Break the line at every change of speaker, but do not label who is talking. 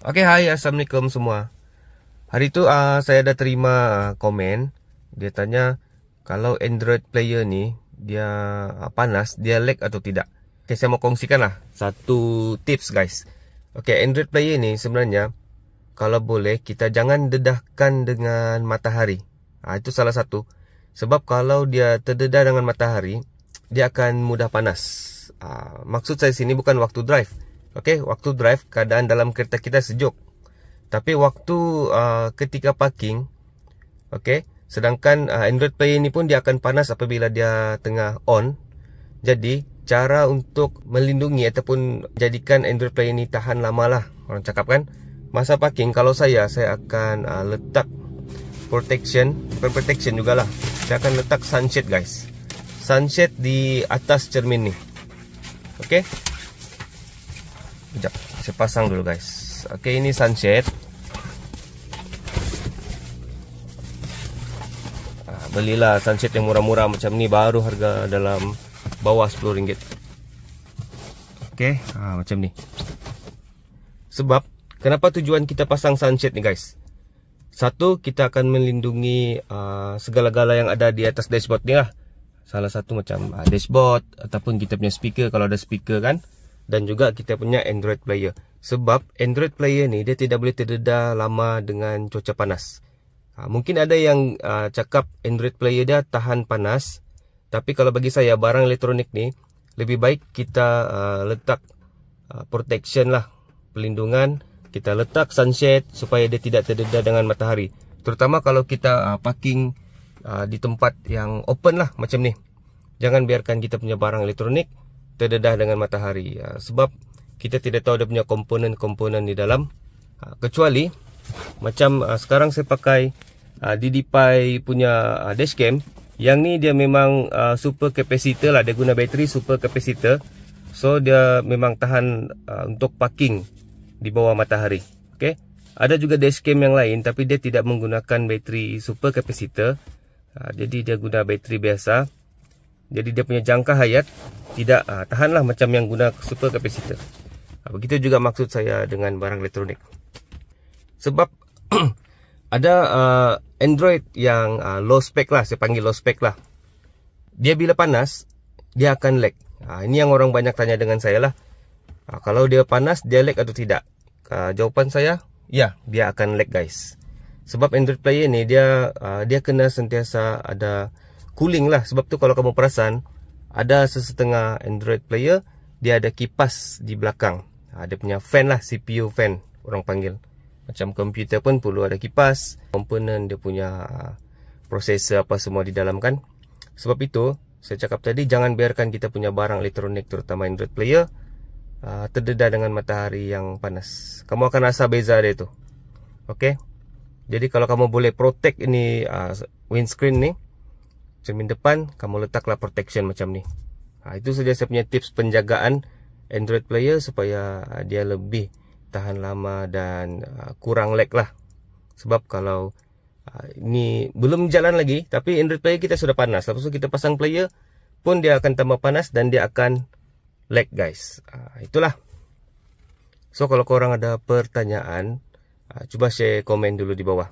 Oke, hai, assalamualaikum semua. Hari itu saya ada terima komen. Dia tanya kalau Android player ni dia panas, dia lag atau tidak. Oke, saya mau kongsikan lah satu tips guys. Oke, Android player ni sebenarnya kalau boleh kita jangan dedahkan dengan matahari. Itu salah satu. Sebab kalau dia terdedah dengan matahari, dia akan mudah panas. Maksud saya sini bukan waktu drive. Okey, waktu drive keadaan dalam kereta kita sejuk. Tapi waktu ketika parking, okey, sedangkan Android player ni pun dia akan panas apabila dia tengah on. Jadi, cara untuk melindungi ataupun jadikan Android player ni tahan lama lah. Orang cakap kan, masa parking kalau saya akan letak protection, bukan protection jugalah. Saya akan letak sunshade guys. Sunshade di atas cermin ni. Okey. Sekejap, saya pasang dulu guys. Okey, ini sunshade. Belilah sunshade yang murah-murah macam ni, baru harga dalam bawah RM10. Okey, macam ni. Sebab kenapa tujuan kita pasang sunshade ni guys? Satu, kita akan melindungi segala-gala yang ada di atas dashboard ni lah. Salah satu macam dashboard ataupun kita punya speaker kalau ada speaker kan. Dan juga kita punya Android player. Sebab Android player ni dia tidak boleh terdedah lama dengan cuaca panas. Mungkin ada yang cakap Android player dia tahan panas. Tapi kalau bagi saya barang elektronik ni lebih baik kita letak protection lah, pelindungan. Kita letak sunshade supaya dia tidak terdedah dengan matahari. Terutama kalau kita parking di tempat yang open lah macam ni. Jangan biarkan kita punya barang elektronik terdedah dengan matahari. Sebab kita tidak tahu dia punya komponen-komponen di dalam. Kecuali macam sekarang saya pakai DDPi punya dashcam. Yang ni dia memang super capacitor lah. Dia guna bateri super capacitor. So dia memang tahan untuk parking di bawah matahari. Okay? Ada juga dashcam yang lain tapi dia tidak menggunakan bateri super capacitor. Jadi dia guna bateri biasa. Jadi dia punya jangka hayat tidak tahanlah macam yang guna super capacitor. Begitu juga maksud saya dengan barang elektronik. Sebab ada Android yang low spec lah, saya panggil low spec lah. Dia bila panas, dia akan lag. Ini yang orang banyak tanya dengan saya lah. Kalau dia panas, dia lag atau tidak? Jawapan saya, ya, dia akan lag guys. Sebab Android player ni dia kena sentiasa ada cooling lah. Sebab tu kalau kamu perasan, ada sesetengah Android player dia ada kipas di belakang. Dia punya fan lah, CPU fan orang panggil. Macam komputer pun perlu ada kipas, komponen dia punya prosesor apa semua di dalam kan. Sebab itu saya cakap tadi, jangan biarkan kita punya barang elektronik terutama Android player terdedah dengan matahari yang panas. Kamu akan rasa beza dia tu. Okey. Jadi kalau kamu boleh protect ini windscreen ni, cermin depan, kamu letaklah protection macam ni. Itu saja saya punya tips penjagaan Android player supaya dia lebih tahan lama dan kurang lag lah. Sebab kalau ini belum jalan lagi, tapi Android player kita sudah panas. Lepas tu kita pasang player pun dia akan tambah panas dan dia akan lag guys. Itulah. So kalau korang ada pertanyaan, cuba share komen dulu di bawah.